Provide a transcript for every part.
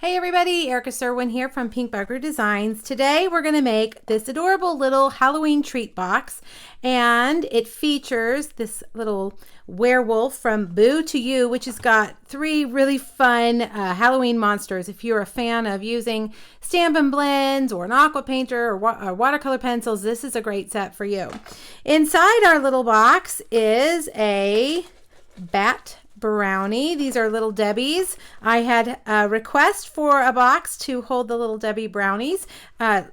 Hey everybody, Erica Serwin here from Pink Bugger Designs. Today we're going to make this adorable little Halloween treat box, and it features this little werewolf from Boo to You, which has got three really fun Halloween monsters. If you're a fan of using Stampin' Blends or an aqua painter or watercolor pencils, this is a great set for you. Inside our little box is a bat Brownie. These are Little Debbie's. I had a request for a box to hold the Little Debbie brownies,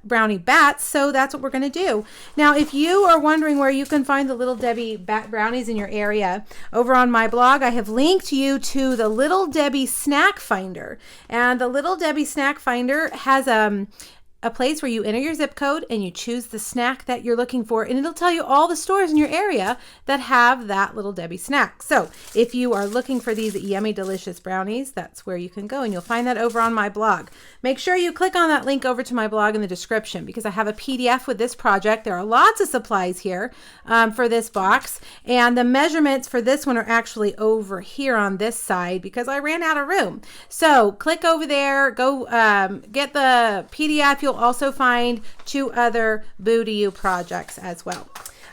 brownie bats, so that's what we're going to do. Now, if you are wondering where you can find the Little Debbie bat brownies in your area, over on my blog, I have linked you to the Little Debbie Snack Finder. And the Little Debbie Snack Finder has a place where you enter your zip code and you choose the snack that you're looking for, and it'll tell you all the stores in your area that have that Little Debbie snack. So if you are looking for these yummy, delicious brownies, that's where you can go, and you'll find that over on my blog. Make sure you click on that link over to my blog in the description, because I have a PDF with this project. There are lots of supplies here for this box, and the measurements for this one are actually over here on this side because I ran out of room. So click over there, go get the PDF. You'll also find two other Boo to You projects as well.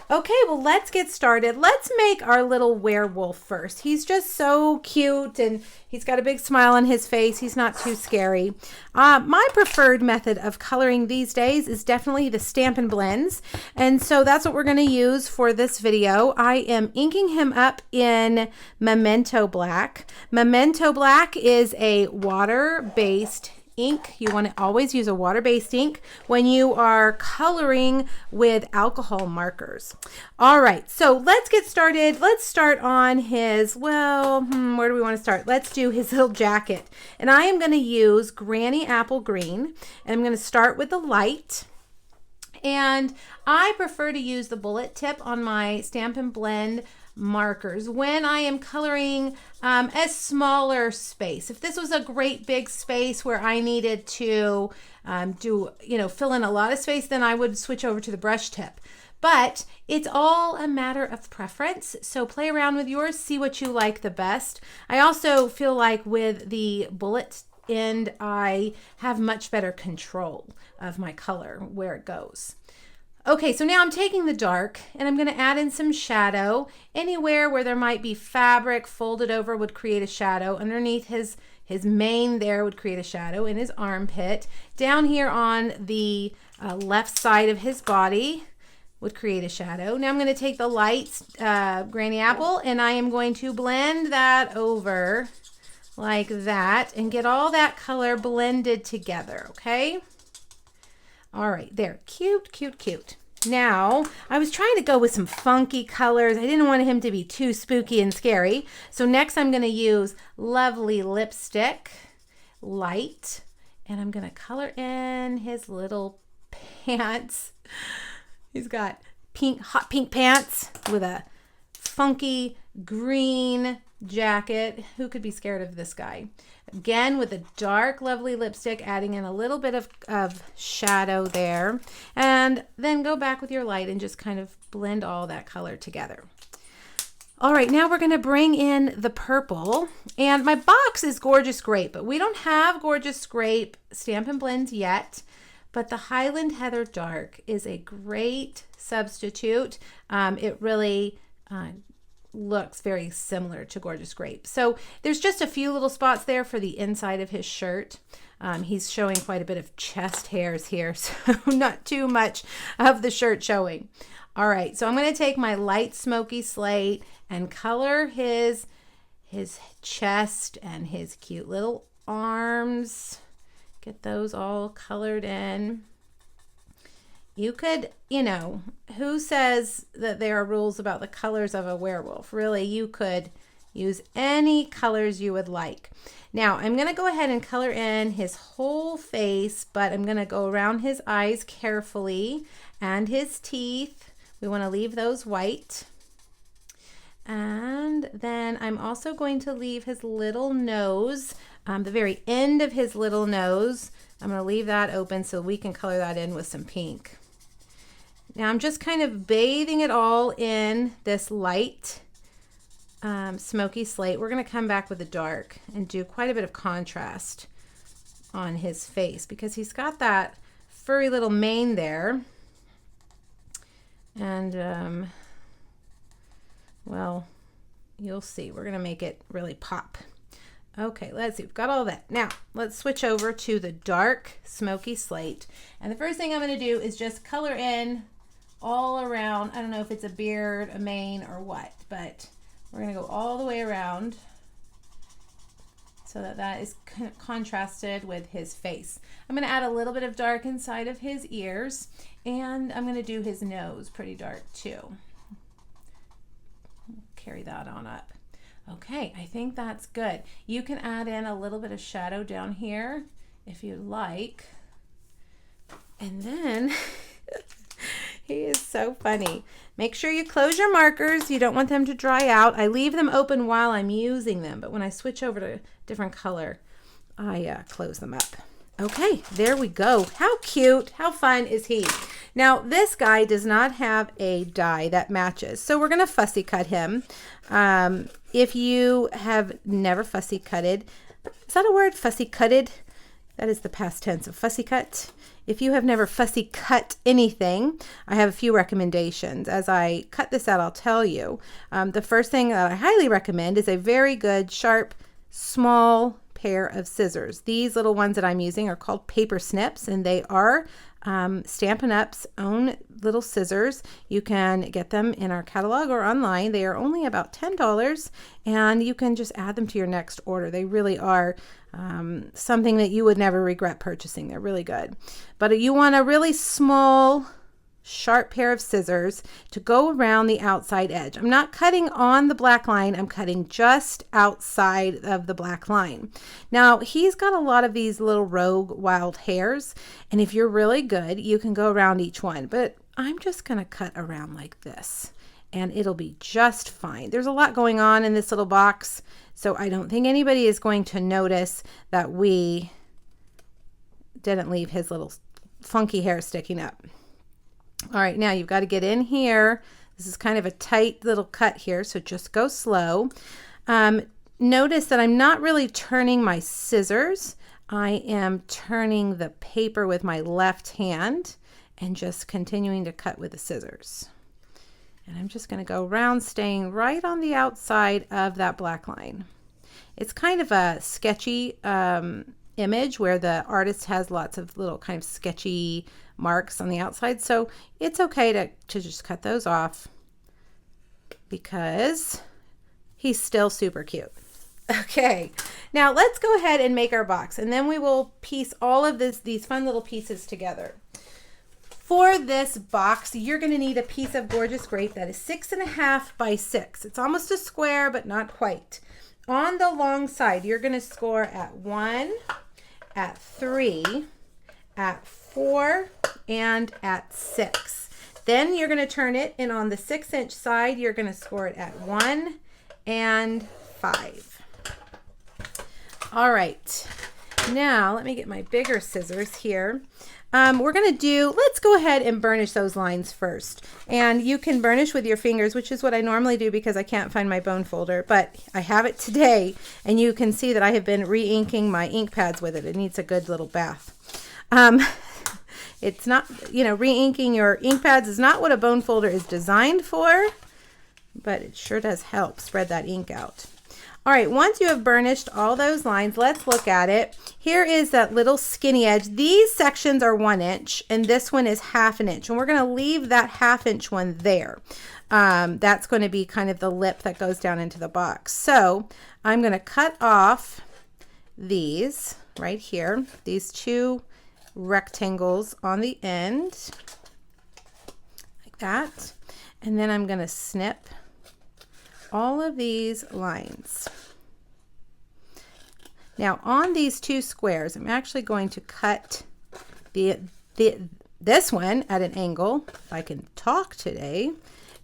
Okay, well, let's get started. Let's make our little werewolf first. He's just so cute, and he's got a big smile on his face. He's not too scary. My preferred method of coloring these days is definitely the Stampin' Blends, and so that's what we're going to use for this video. I am inking him up in Memento Black. Memento Black is a water-based ink. You want to always use a water-based ink when you are coloring with alcohol markers. All right, so let's get started. Let's start on his, well, where do we want to start? Let's do his little jacket. And I am going to use Granny Apple Green, and I'm going to start with the light. And I prefer to use the bullet tip on my Stampin' Blend markers when I am coloring a smaller space. If this was a great big space where I needed to fill in a lot of space, then I would switch over to the brush tip. But it's all a matter of preference, so play around with yours, see what you like the best. I also feel like with the bullet end, I have much better control of my color, where it goes. Okay, so now I'm taking the dark and I'm going to add in some shadow. Anywhere where there might be fabric folded over would create a shadow. Underneath his mane there would create a shadow. In his armpit. Down here on the left side of his body would create a shadow. Now I'm going to take the light Granny Apple and I am going to blend that over like that and get all that color blended together, okay? All right, there. Cute, cute, cute. Now, I was trying to go with some funky colors. I didn't want him to be too spooky and scary. So next I'm going to use Lovely Lipstick, light, and I'm going to color in his little pants. He's got hot pink pants with a funky green jacket. Who could be scared of this guy? Again, with a dark, lovely lipstick, adding in a little bit of shadow there. And then go back with your light and just kind of blend all that color together. All right, now we're going to bring in the purple. And my box is Gorgeous Grape, but we don't have Gorgeous Grape Stampin' Blends yet. But the Highland Heather Dark is a great substitute. It really looks very similar to Gorgeous Grape. So there's just a few little spots there for the inside of his shirt. He's showing quite a bit of chest hairs here, so not too much of the shirt showing. All right, so I'm going to take my light smoky slate and color his chest and his cute little arms. Get those all colored in. You could, who says that there are rules about the colors of a werewolf? Really, you could use any colors you would like. Now, I'm going to go ahead and color in his whole face, but I'm going to go around his eyes carefully and his teeth. We want to leave those white. And then I'm also going to leave his little nose, the very end of his little nose. I'm going to leave that open so we can color that in with some pink. Now I'm just kind of bathing it all in this light smoky slate. We're going to come back with the dark and do quite a bit of contrast. on his face because he's got that furry little mane there. And, well, you'll see. We're going to make it really pop. Okay, let's see. We've got all that. Now, let's switch over to the dark smoky slate. And the first thing I'm going to do is just color in all around. I don't know if it's a beard, a mane, or what, but we're going to go all the way around so that that is contrasted with his face. I'm going to add a little bit of dark inside of his ears, and I'm going to do his nose pretty dark too. Carry that on up. Okay, I think that's good. You can add in a little bit of shadow down here if you'd like. And then he is so funny. Make sure you close your markers. You don't want them to dry out. I leave them open while I'm using them, but when I switch over to a different color, I close them up. Okay, there we go. How cute, how fun is he? Now, this guy does not have a die that matches, so we're gonna fussy cut him. If you have never fussy cutted, is that a word, fussy cutted? That is the past tense of fussy cut. If you have never fussy cut anything, I have a few recommendations. As I cut this out, I'll tell you. The first thing that I highly recommend is a very good, sharp, small pair of scissors. These little ones that I'm using are called paper snips, and they are Stampin' Up's own little scissors. You can get them in our catalog or online. They are only about $10, and you can just add them to your next order. They really are something that you would never regret purchasing. They're really good. But you want a really small, sharp pair of scissors to go around the outside edge. I'm not cutting on the black line. I'm cutting just outside of the black line. Now, he's got a lot of these little rogue wild hairs, and if you're really good, you can go around each one, but I'm just going to cut around like this, and it'll be just fine. There's a lot going on in this little box, so I don't think anybody is going to notice that we didn't leave his little funky hair sticking up. All right, now you've got to get in here. This is kind of a tight little cut here, so just go slow. Notice that I'm not really turning my scissors. I am turning the paper with my left hand and just continuing to cut with the scissors. And I'm just going to go around, staying right on the outside of that black line. It's kind of a sketchy image where the artist has lots of little kind of sketchy marks on the outside, so it's okay to just cut those off because he's still super cute. Okay, now let's go ahead and make our box, and then we will piece all of these fun little pieces together. For this box, you're going to need a piece of gorgeous grape that is 6.5 by 6. It's almost a square, but not quite. On the long side, you're going to score at 1, at 3, at 4, and at 6. Then you're going to turn it, and on the 6-inch side, you're going to score it at 1 and 5. All right, now let me get my bigger scissors here. We're going to let's go ahead and burnish those lines first. And you can burnish with your fingers, which is what I normally do because I can't find my bone folder, but I have it today, and you can see that I have been re-inking my ink pads with it. It needs a good little bath. It's not, re-inking your ink pads is not what a bone folder is designed for, but it sure does help spread that ink out. All right, once you have burnished all those lines, let's look at it. Here is that little skinny edge. These sections are 1 inch, and this one is 1/2 inch, and we're going to leave that 1/2 inch one there. That's going to be kind of the lip that goes down into the box. So I'm going to cut off these right here, these 2 rectangles on the end, like that, and then I'm going to snip all of these lines. Now on these 2 squares, I'm actually going to cut this one at an angle, if I can talk today,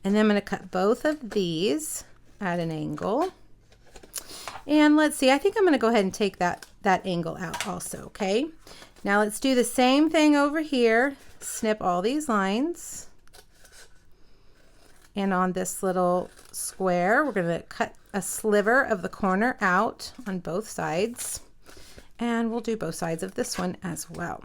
and then I'm going to cut both of these at an angle. And let's see, I think I'm going to go ahead and take that angle out also, okay? Now let's do the same thing over here. Snip all these lines. And on this little square, we're going to cut a sliver of the corner out on both sides. And we'll do both sides of this one as well.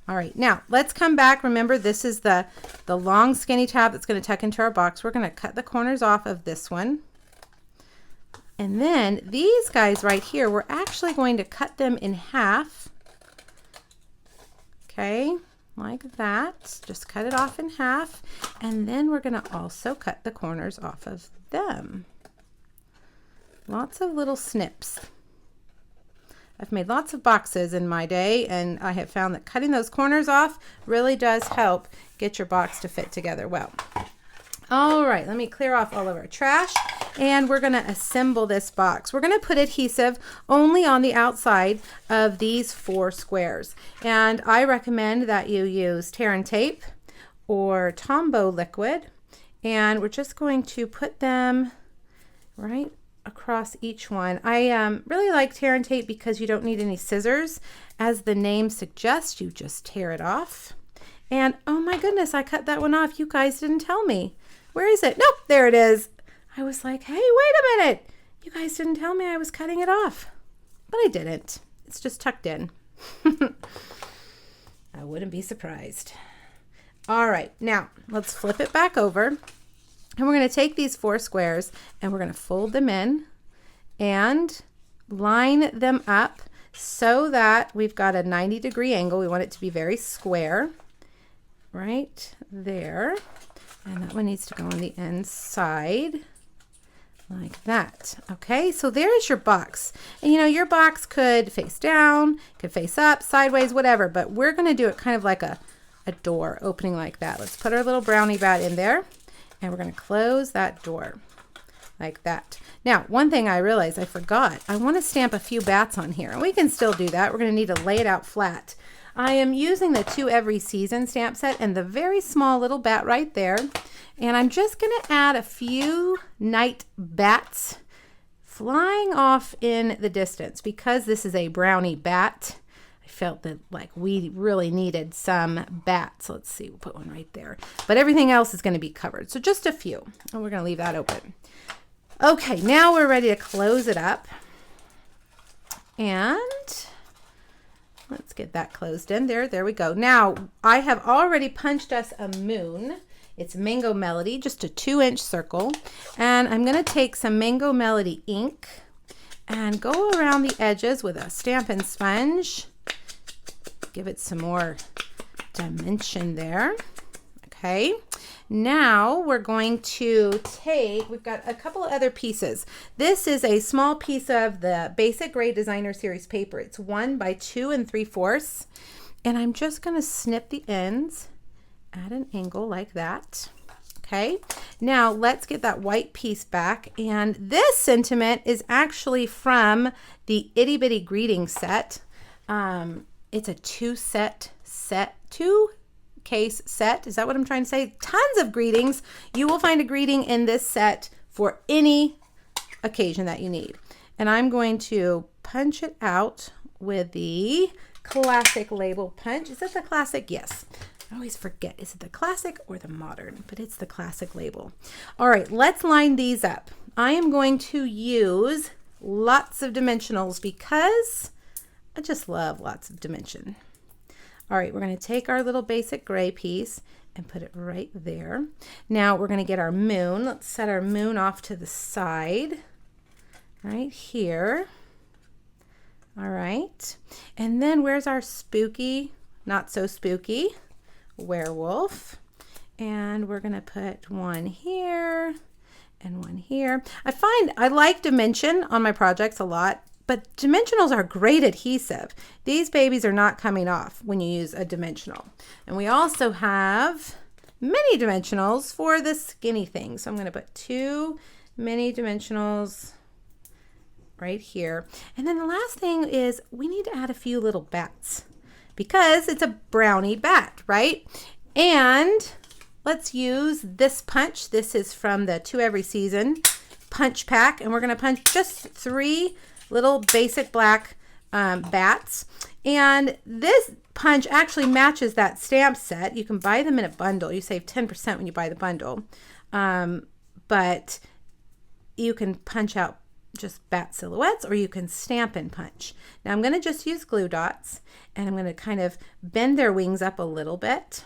All right, now let's come back. Remember, this is the long skinny tab that's going to tuck into our box. We're going to cut the corners off of this one. And then these guys right here, we're actually going to cut them in half. Okay, like that. Just cut it off in half. And then we're going to also cut the corners off of them. Lots of little snips. I've made lots of boxes in my day, and I have found that cutting those corners off really does help get your box to fit together well. All right, let me clear off all of our trash, and we're going to assemble this box. We're going to put adhesive only on the outside of these 4 squares, and I recommend that you use tear and tape or Tombow liquid, and we're just going to put them right across each one. I really like tear and tape because you don't need any scissors. As the name suggests, you just tear it off. And oh my goodness, I cut that one off. You guys didn't tell me. Where is it? Nope, there it is. I was like, hey, wait a minute. You guys didn't tell me I was cutting it off. But I didn't. It's just tucked in. I wouldn't be surprised. All right, now let's flip it back over. And we're going to take these 4 squares and we're going to fold them in and line them up so that we've got a 90-degree angle. We want it to be very square right there. And that one needs to go on the inside like that. Okay, so there's your box. And you know, your box could face down, could face up, sideways, whatever, but we're going to do it kind of like a door opening like that. Let's put our little brownie bat in there. And we're going to close that door like that. Now, one thing I realized I forgot, I want to stamp a few bats on here. And we can still do that. We're going to need to lay it out flat. I am using the 2 Every Season stamp set and the very small little bat right there. And I'm just going to add a few night bats flying off in the distance. Because this is a brownie bat, I felt that like we really needed some bats. Let's see, we'll put one right there. But everything else is going to be covered. So just a few. And we're going to leave that open. Okay, now we're ready to close it up. And let's get that closed in there. There we go. Now, I have already punched us a moon. It's Mango Melody, just a 2-inch circle. And I'm going to take some Mango Melody ink and go around the edges with a Stampin' Sponge. Give it some more dimension there. Okay. Now we're going to take, we've got a couple of other pieces. This is a small piece of the Basic Gray Designer Series paper. It's 1 by 2 3/4. And I'm just going to snip the ends at an angle like that. Okay. Now let's get that white piece back. And this sentiment is actually from the Itty Bitty Greeting set. It's a 2-case set. Is that what I'm trying to say? Tons of greetings. You will find a greeting in this set for any occasion that you need. And I'm going to punch it out with the classic label punch. Is it the classic? Yes. I always forget. Is it the classic or the modern? But it's the classic label. All right, let's line these up. I am going to use lots of dimensionals because I just love lots of dimension. All right, we're going to take our little basic gray piece and put it right there. Now we're going to get our moon. Let's set our moon off to the side right here. All right. And then where's our spooky, not so spooky werewolf? And we're going to put one here and one here. I find I like dimension on my projects a lot. But dimensionals are great adhesive. These babies are not coming off when you use a dimensional. And we also have mini dimensionals for the skinny thing. So I'm going to put 2 mini dimensionals right here. And then the last thing is we need to add a few little bats because it's a brownie bat, right? And let's use this punch. This is from the 2 Every Season punch pack. And we're going to punch just 3 little basic black bats. And this punch actually matches that stamp set. You can buy them in a bundle. You save 10% when you buy the bundle. But you can punch out just bat silhouettes, or you can stamp and punch. Now I'm going to just use glue dots, and I'm going to kind of bend their wings up a little bit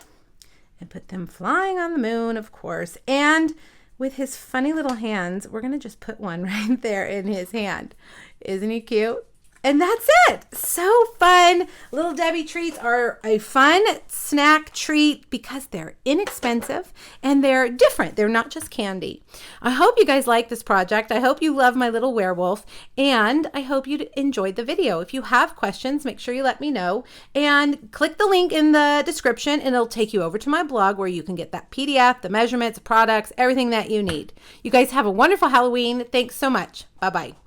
and put them flying on the moon, of course. And with his funny little hands, we're going to just put one right there in his hand. Isn't he cute? And that's it. So fun. Little Debbie treats are a fun snack treat because they're inexpensive and they're different. They're not just candy. I hope you guys like this project. I hope you love my little werewolf, and I hope you enjoyed the video. If you have questions, make sure you let me know, and click the link in the description and it'll take you over to my blog where you can get that PDF, the measurements, products, everything that you need. You guys have a wonderful Halloween. Thanks so much. Bye-bye.